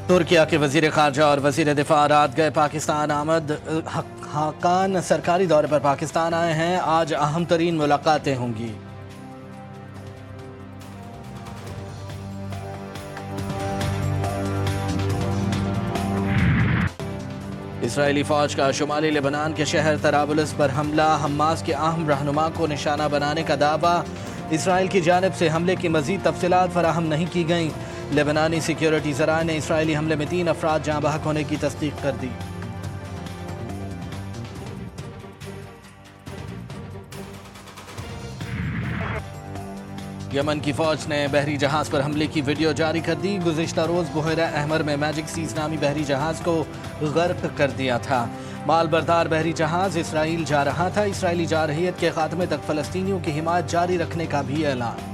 ترکیہ کے وزیر خارجہ اور وزیر دفاع رات گئے پاکستان آمد. حقان سرکاری دورے پر پاکستان آئے ہیں. آج اہم ترین ملاقاتیں ہوں گی. اسرائیلی فوج کا شمالی لبنان کے شہر طرابلس پر حملہ. حماس کے اہم رہنما کو نشانہ بنانے کا دعویٰ. اسرائیل کی جانب سے حملے کی مزید تفصیلات فراہم نہیں کی گئیں. لبنانی سیکیورٹی ذرائع نے اسرائیلی حملے میں 3 افراد جاں بحق ہونے کی تصدیق کر دی. یمن کی فوج نے بحری جہاز پر حملے کی ویڈیو جاری کر دی. گزشتہ روز بحیرہ احمر میں میجک سیز نامی بحری جہاز کو غرق کر دیا تھا. مال بردار بحری جہاز اسرائیل جا رہا تھا. اسرائیلی جارحیت کے خاتمے تک فلسطینیوں کی حمایت جاری رکھنے کا بھی اعلان.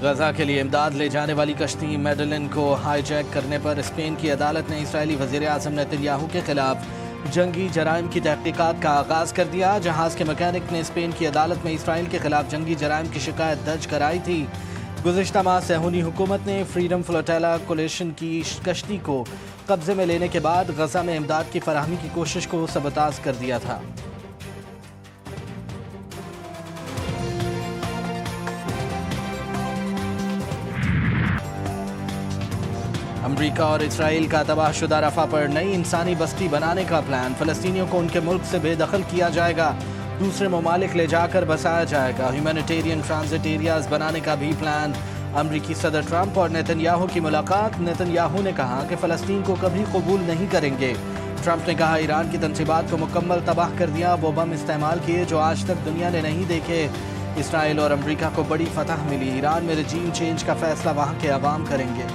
غزہ کے لیے امداد لے جانے والی کشتی میڈلن کو ہائی جیک کرنے پر اسپین کی عدالت نے اسرائیلی وزیر اعظم نیتن یاہو کے خلاف جنگی جرائم کی تحقیقات کا آغاز کر دیا. جہاز کے میکینک نے اسپین کی عدالت میں اسرائیل کے خلاف جنگی جرائم کی شکایت درج کرائی تھی. گزشتہ ماہ صہیونی حکومت نے فریڈم فلوٹیلا کولیشن کی کشتی کو قبضے میں لینے کے بعد غزہ میں امداد کی فراہمی کی کوشش کو سبوتاژ کر دیا تھا. امریکہ اور اسرائیل کا تباہ شدہ رفح پر نئی انسانی بستی بنانے کا پلان. فلسطینیوں کو ان کے ملک سے بے دخل کیا جائے گا. دوسرے ممالک لے جا کر بسایا جائے گا. ہیومینیٹیرین ٹرانزٹ ایریاز بنانے کا بھی پلان. امریکی صدر ٹرمپ اور نیتن یاہو کی ملاقات. نیتن یاہو نے کہا کہ فلسطین کو کبھی قبول نہیں کریں گے. ٹرمپ نے کہا ایران کی تنصیبات کو مکمل تباہ کر دیا. وہ بم استعمال کیے جو آج تک دنیا نے نہیں دیکھے. اسرائیل اور امریکہ کو بڑی فتح ملی. ایران میں رجیم چینج کا فیصلہ وہاں کے عوام کریں گے.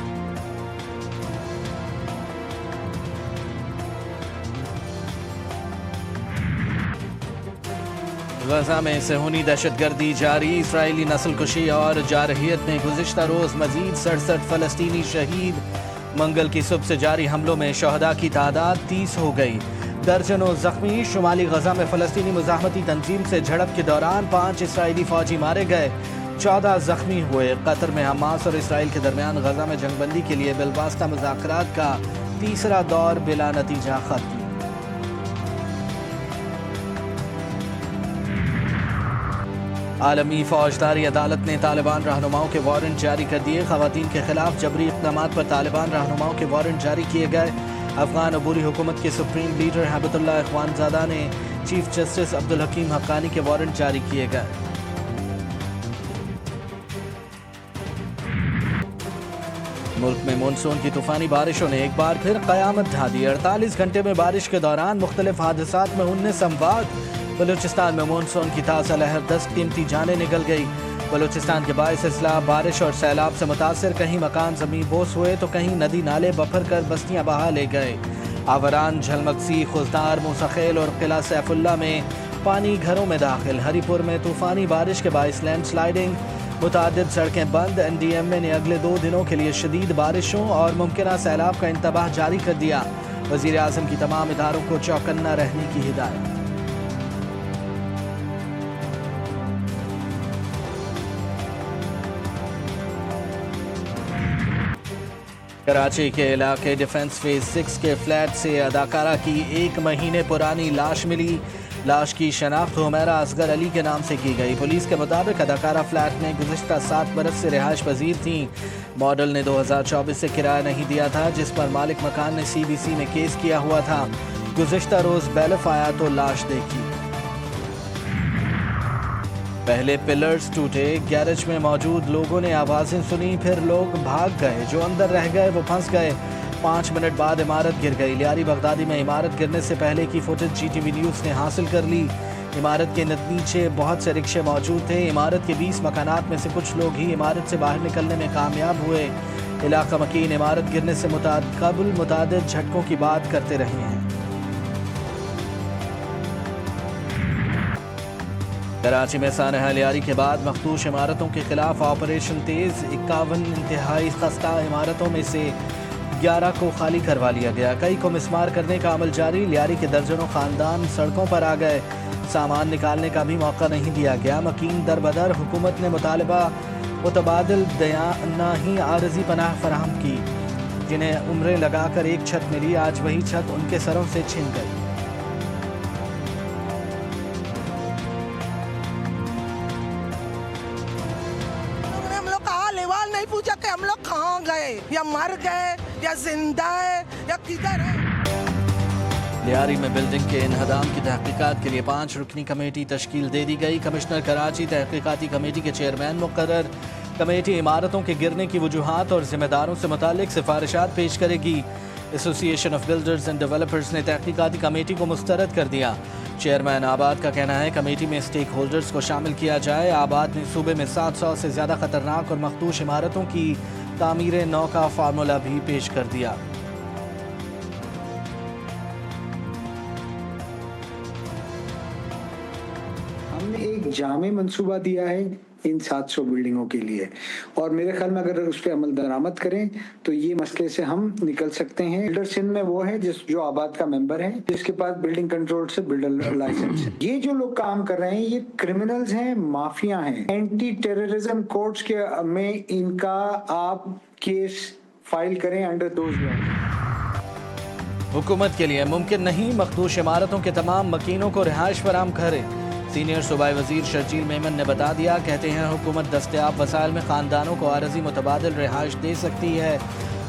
غزہ میں صہیونی دہشت گردی جاری. اسرائیلی نسل کشی اور جارحیت نے گزشتہ روز مزید 67 فلسطینی شہید. منگل کی صبح سے جاری حملوں میں شہداء کی تعداد 30 ہو گئی. درجنوں زخمی. شمالی غزہ میں فلسطینی مزاحمتی تنظیم سے جھڑپ کے دوران 5 اسرائیلی فوجی مارے گئے. 14 زخمی ہوئے. قطر میں حماس اور اسرائیل کے درمیان غزہ میں جنگ بندی کے لیے بالواسطہ مذاکرات کا تیسرا دور بلا نتیجہ ختم. عالمی فوجداری عدالت نے طالبان رہنماؤں کے وارنٹ جاری کر دیے. خواتین کے خلاف جبری اقدامات پر طالبان رہنماؤں کے وارنٹ جاری کیے گئے. افغان عبوری حکومت کے سپریم لیڈر ہیبت اللہ اخوان زادہ نے چیف جسٹس عبدالحکیم حقانی کے وارنٹ جاری کیے گئے. ملک میں مونسون کی طوفانی بارشوں نے ایک بار پھر قیامت ڈھا دی. 48 گھنٹے میں بارش کے دوران مختلف حادثات میں 19 اموات. بلوچستان میں مونسون کی تازہ لہر 10 قیمتی جانیں نگل گئی. بلوچستان کے باعث اصلاح بارش اور سیلاب سے متاثر. کہیں مکان زمین بوس ہوئے تو کہیں ندی نالے بفر کر بستیاں بہا لے گئے. آوران، جھلمکسی، خزدار، موسیٰ خیل اور قلعہ سیف اللہ میں پانی گھروں میں داخل. ہری پور میں طوفانی بارش کے باعث لینڈ سلائیڈنگ. متعدد سڑکیں بند. این ڈی ایم اے نے اگلے 2 دنوں کے لیے شدید بارشوں اور ممکنہ سیلاب کا انتباہ جاری کر دیا. وزیر اعظم کی تمام اداروں کو چوکنا رہنے کی ہدایت. کراچی کے علاقے ڈیفنس فیز 6 کے فلیٹ سے اداکارہ کی 1 مہینے پرانی لاش ملی. لاش کی شناخت حمیرہ اصغر علی کے نام سے کی گئی. پولیس کے مطابق اداکارہ فلیٹ میں گزشتہ 7 برس سے رہائش پذیر تھیں. ماڈل نے 2024 سے کرایہ نہیں دیا تھا جس پر مالک مکان نے CBC میں کیس کیا ہوا تھا. گزشتہ روز بیلف آیا تو لاش دیکھی. پہلے پلرز ٹوٹے. گیرج میں موجود لوگوں نے آوازیں سنی. پھر لوگ بھاگ گئے. جو اندر رہ گئے وہ پھنس گئے. 5 منٹ بعد عمارت گر گئی. لیاری بغدادی میں عمارت گرنے سے پہلے کی فوٹیج GTV نیوز نے حاصل کر لی. عمارت کے نیچے بہت سے رکشے موجود تھے. عمارت کے 20 مکانات میں سے کچھ لوگ ہی عمارت سے باہر نکلنے میں کامیاب ہوئے. علاقہ مکین عمارت گرنے سے قبل متعدد جھٹکوں کی بات کرتے رہے ہیں. کراچی میں سانحہ لیاری کے بعد مخدوش عمارتوں کے خلاف آپریشن تیز. 51 انتہائی خستہ عمارتوں میں سے 11 کو خالی کروا لیا گیا. کئی کو مسمار کرنے کا عمل جاری. لیاری کے درجنوں خاندان سڑکوں پر آ گئے. सामान निकालने का भी मौका नहीं दिया गया। मकीन दर बदर हुकूमत ने मुतालबा मुतबादिल दयानाही आरजी पनाह फराहम की। जिन्हें उम्रें लगाकर एक छत मिली, आज वही छत उनके सरों से छिन गई। हम लोग का लेवाल नहीं पूछा कि हम लोग कहाँ गए, या मर गए, या जिंदा है, या किधर है। लियारी में बिल्डिंग के इन्हदाम की तहकीकात के लिए 5 रुकनी कमेटी तश्कील दे दी गई। कमिश्नर कराची तहकीकाती कमेटी के चेयरमैन मुकर्रर। कमेटी इमारतों के गिरने की वजूहात और जिम्मेदारों से मुतालिक सिफारिशात पेश करेगी। Association of builders and developers ने तहकीकाती कमेटी को मुस्तरद कर दिया। चेयरमैन आबाद का कहना है कमेटी में स्टेक होल्डर्स को शामिल किया जाए। आबाद ने सूबे में 700 से ज़्यादा खतरनाक और मखदूश इमारतों की तामीर नौ का फार्मूला भी पेश कर दिया। हमने एक जामे मंसूबा दिया है इन 700 बिल्डिंगों के लिए, और मेरे ख्याल में अगर उस पर अमल दरामद करें तो ये मसले से हम निकल सकते हैं। बिल्डर सिंध में वो है जो आबाद का मेंबर है, जिसके पास बिल्डिंग कंट्रोल से बिल्डर लाइसेंस है। ये जो लोग काम कर रहे हैं ये क्रिमिनल्स हैं, माफिया हैं। एंटी टेररिज्म कोर्ट्स के में इनका आप केस फाइल करें अंडर दोज लॉ। हुकूमत के लिए मुमकिन नहीं मखदूश इमारतों के तमाम मकीनों को रिहाइश फराहम करे। सीनियर सूबाई वजीर शर्जील मेमन ने बता दिया, कहते हैं हुकूमत दस्तयाब वसाइल में खानदानों को आरजी मुतबादिल रिहाइश दे सकती है।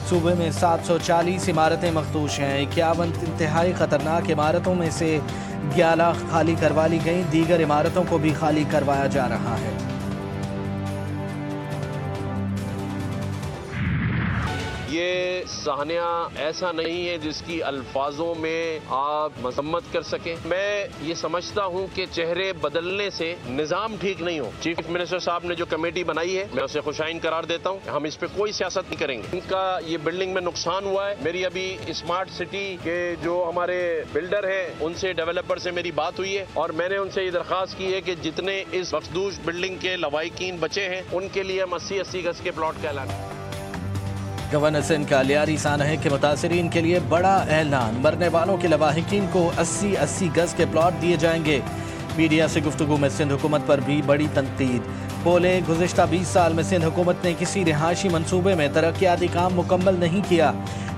सूबे में 740 इमारतें मखदूश हैं। 51 इंतहाई ख़तरनाक इमारतों में से 11 खाली करवा ली गई, दीगर इमारतों को भी खाली करवाया जा रहा है। ये साहनिया ऐसा नहीं है जिसकी अल्फाजों में आप मजम्मत कर सकें। मैं ये समझता हूँ कि चेहरे बदलने से निज़ाम ठीक नहीं हो। चीफ मिनिस्टर साहब ने जो कमेटी बनाई है मैं उसे खुशाइन करार देता हूँ। हम इस पे कोई सियासत नहीं करेंगे। इनका ये बिल्डिंग में नुकसान हुआ है। मेरी अभी स्मार्ट सिटी के जो हमारे बिल्डर हैं उनसे, डेवलपर से मेरी बात हुई है और मैंने उनसे ये दरख्वास्त की है कि जितने इस मखदूश बिल्डिंग के लवाहिकीन बचे हैं उनके लिए हम 80-80 गज के प्लॉट का ऐलान। गवर्नर सिंध का लियारी सानहे के मुतासिरीन के लिए बड़ा ऐलान। मरने वालों के लवाहिकीन को 80-80 गज के प्लॉट दिए जाएंगे। मीडिया से गुफ्तगू में सिंध हुकूमत पर भी बड़ी तनकीद। बोले, गुज़िश्ता 20 साल में सिंध हुकूमत ने किसी रिहायशी मंसूबे में तरक्याती काम मुकम्मल नहीं किया।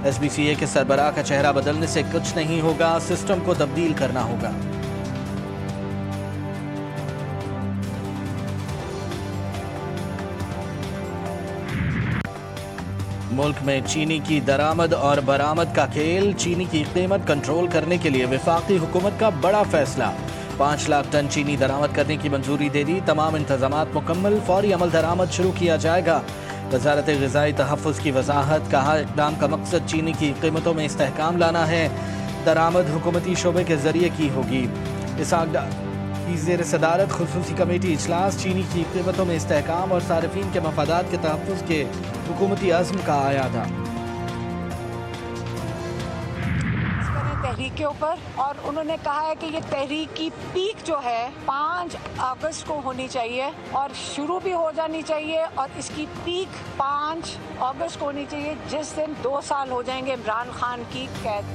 SBCA के सरबराह का चेहरा बदलने से कुछ नहीं होगा, सिस्टम को तब्दील करना होगा। मुल्क में चीनी की दरामद और बरामद का खेल। चीनी की कीमत कंट्रोल करने के लिए वफाकी हुकूमत का बड़ा फैसला। 5 लाख टन चीनी दरामद करने की मंजूरी दे दी। तमाम इंतजामात मुकम्मल, फौरी अमल दरामद शुरू किया जाएगा। वजारत ग़िज़ाई तहफ़्फ़ुज़ की वजाहत, कहा इक़दाम का मकसद चीनी की कीमतों में इस्तेहकाम लाना है। दरामद हुकूमती शोबे के ज़रिए की होगी। इसहाक़ की ज़ेर सदारत खुसूसी कमेटी इजलास चीनी की कीमतों में इस्तेहकाम और सारिफीन के मफादात के तहफ़्फ़ुज़ के हुकूमती अज़्म का आया था। तहरीक के ऊपर, और उन्होंने कहा है कि ये तहरीक की पीक जो है 5 अगस्त को होनी चाहिए और शुरू भी हो जानी चाहिए, और इसकी पीक 5 अगस्त को होनी चाहिए जिस दिन 2 साल हो जाएंगे इमरान खान की कैद।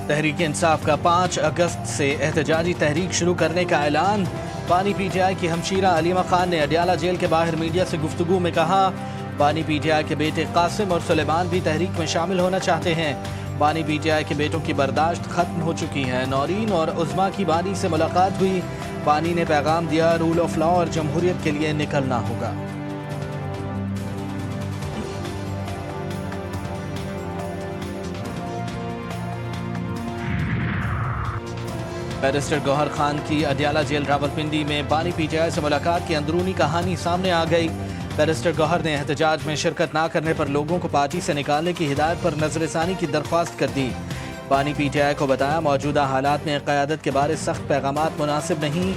तहरीक इंसाफ का 5 अगस्त से एहतजाजी तहरीक शुरू करने का ऐलान। बानी PTI की हमशीरा अलीमा खान ने अडियाला जेल के बाहर मीडिया से गुफ्तगू में कहा, बानी PTI के बेटे कासिम और सुलेमान भी तहरीक में शामिल होना चाहते हैं। बानी PTI के बेटों की बर्दाश्त खत्म हो चुकी है। नौरीन और उज़मा की बानी से मुलाकात हुई। बानी ने पैगाम दिया, रूल ऑफ लॉ और जमहूरियत के लिए निकलना होगा। बैरिस्टर गौहर खान की अडियाला जेल रावलपिंडी में बानी PTI से मुलाकात की अंदरूनी कहानी सामने आ गई। बैरिस्टर गौहर ने एहतजाज में शिरकत ना करने पर लोगों को पार्टी से निकालने की हिदायत पर नजरसानी की दरख्वास्त कर दी। बानी PTI को बताया, मौजूदा हालात में क़यादत के बारे सख्त पैगामात मुनासिब नहीं।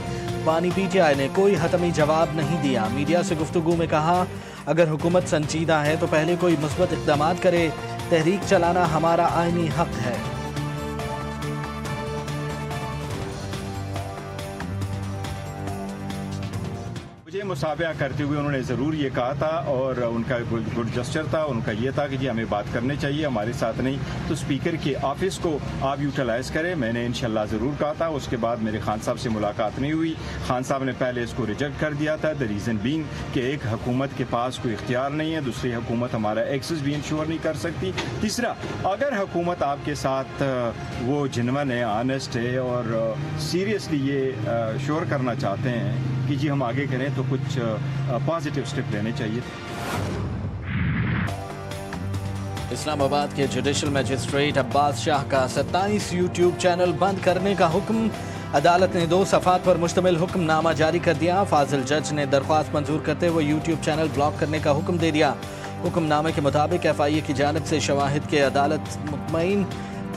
बानी PTI ने कोई हतमी जवाब नहीं दिया। मीडिया से गुफ्तगू में कहा, अगर हुकूमत संजीदा है तो पहले कोई मुस्बत इक़दामात करे। तहरीक चलाना हमारा आईनी हक है। मुझे मुसाफिया करते हुए उन्होंने ज़रूर ये कहा था और उनका गुड जस्चर था, उनका ये था कि जी हमें बात करनी चाहिए, हमारे साथ नहीं तो स्पीकर के ऑफिस को आप यूटिलाइज़ करें। मैंने इंशाल्लाह ज़रूर कहा था। उसके बाद मेरे खान साहब से मुलाकात नहीं हुई। खान साहब ने पहले इसको रिजेक्ट कर दिया था, द रीज़न बीइंग कि एक हुकूमत के पास कोई इख्तियार नहीं है, दूसरी हुकूमत हमारा एक्सेस भी इंश्योर नहीं कर सकती, तीसरा अगर हुकूमत आपके साथ वो जिनवन है, ऑनेस्ट है और सीरियसली ये श्योर करना चाहते हैं कि जी हम आगे करें तो कुछ पॉजिटिव स्टेप लेने चाहिए। इस्लामाबाद के जुडिशल मजिस्ट्रेट अब्बास शाह का 27 यूट्यूब चैनल बंद करने का हुक्म। अदालत ने 2 सफ़ात पर मुश्तमिल हुक्मनामा जारी कर दिया। फाजिल जज ने दरख्वास्त मंजूर करते हुए यूट्यूब चैनल ब्लॉक करने का हुक्म दे दिया। हुक्मनामे के मुताबिक FIA की जानिब से शवाहिद के अदालत मुतमईन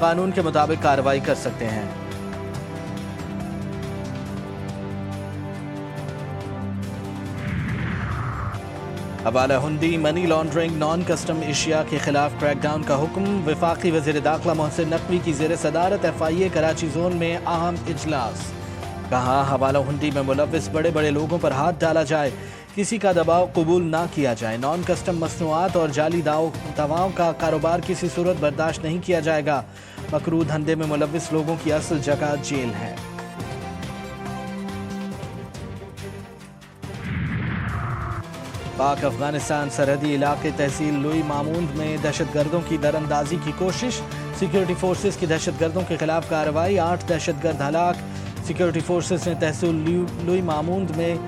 कानून के मुताबिक कार्रवाई कर सकते हैं। हवाला हुंडी, money laundering, non custom Asia के खिलाफ क्रैकडाउन का हुक्म। वफाकी वज़ीर दाखिला मोहसिन नकवी की ज़ेर सदारत FIA कराची जोन में अहम इजलास। कहा हवाला हुंडी में मुलव्विस बड़े बड़े लोगों पर हाथ डाला जाए, किसी का दबाव कबूल ना किया जाए। नॉन कस्टम मसनूआत और जाली दवाओं का कारोबार किसी सूरत बर्दाश्त नहीं किया जाएगा। मकरूह धंधे में मुलव्विस लोगों की असल जगह जेल है। पाक अफगानिस्तान सरहदी इलाके तहसील लुई मामूद में दहशतगर्दों की दरअंदाजी की कोशिश। सिक्योरिटी फोर्सेस की दहशतगर्दों के खिलाफ कार्रवाई, 8 दहशतगर्द हलाक। सिक्योरिटी फोर्सेस ने तहसील लुई मामूद में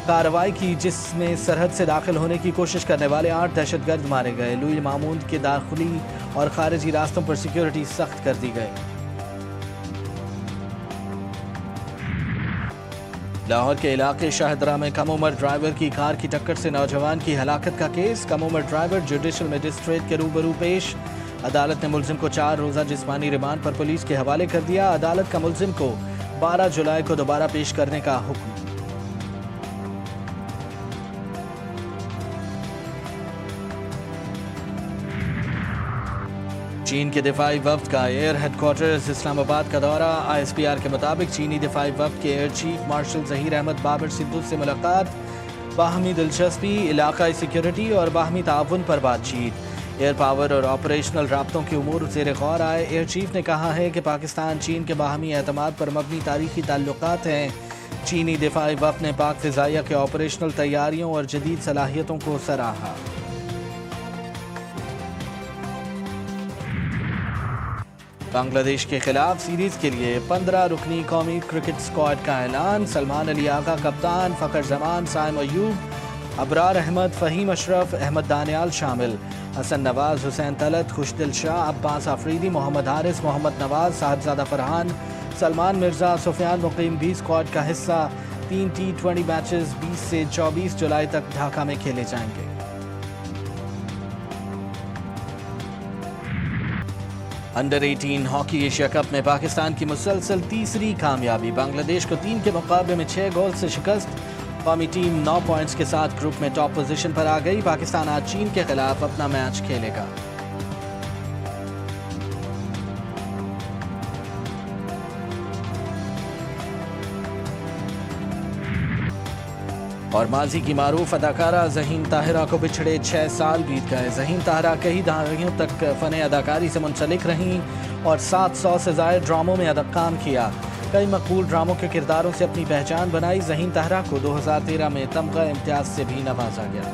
कार्रवाई की जिसमें सरहद से दाखिल होने की कोशिश करने वाले 8 दहशतगर्द मारे गए। लुई मामूद के दाखिली और खारिजी रास्तों पर सिक्योरिटी सख्त कर दी गई। लाहौर के इलाके शाहदरा में कम उम्र ड्राइवर की कार की टक्कर से नौजवान की हलाकत का केस। कम उम्र ड्राइवर जुडिशल मजिस्ट्रेट के रूबरू पेश। अदालत ने मुलजिम को 4 रोज़ा जिस्मानी रिमांड पर पुलिस के हवाले कर दिया। अदालत का मुलजिम को 12 जुलाई को दोबारा पेश करने का हुक्म। चीन के दिफाई वफ्द का एयर हेडक्वार्टर्स इस्लामाबाद का दौरा। ISPR के मुताबिक चीनी दिफाई वफ्द के air chief marshal Zaheer Ahmed Babar Sidhu से मुलाकात। बाहमी दिलचस्पी, इलाकाई सिक्योरिटी और बाहमी ताउन पर बातचीत। एयर पावर और ऑपरेशनल राब्तों के उमूर ज़ेर गौर आए। एयर चीफ ने कहा है कि पाकिस्तान चीन के बाहमी एतमाद पर मबनी तारीखी ताल्लुकात हैं। चीनी दिफाई वफ्द ने पाक फ़िज़ाइया के ऑपरेशनल तैयारियों और जदीद सलाहियतों को सराहा। बांग्लादेश के खिलाफ सीरीज के लिए 15 रुकनी कौमी क्रिकेट स्क्वाड का ऐलान। सलमान अली आगा कप्तान, फ़खर जमान, साइम अयूब, अबरार अहमद, फ़हीम अशरफ, अहमद दानियाल शामिल। हसन नवाज, हुसैन तलत, खुशदिल शाह, अब्बास आफरीदी, मोहम्मद हारिस, मोहम्मद नवाज, साहिबजादा फरहान, सलमान मिर्ज़ा, सुफियान मुकीम भी स्क्वाड का हिस्सा। 3 T20 मैचेस 20 से 24 जुलाई तक ढाका में खेले जाएंगे। अंडर 18 हॉकी एशिया कप में पाकिस्तान की मुसलसल तीसरी कामयाबी। बांग्लादेश को 3 के मुकाबले में 6 गोल से शिकस्त। कौमी टीम 9 पॉइंट्स के साथ ग्रुप में टॉप पोजीशन पर आ गई। पाकिस्तान आज चीन के खिलाफ अपना मैच खेलेगा। और माजी की मारूफ अदाकारा ज़हीन ताहिरा को पिछड़े 6 साल बीत गए। ज़हीन ताहिरा कई दहाइयों तक फ़न अदाकारी से मुंसलिक रहीं और 700 से ज़ायद ड्रामों में काम किया। कई मकबूल ड्रामों के किरदारों से अपनी पहचान बनाई। ज़हीन ताहिरा को 2013 में तमगा इम्तियाज़ से भी नवाजा गया।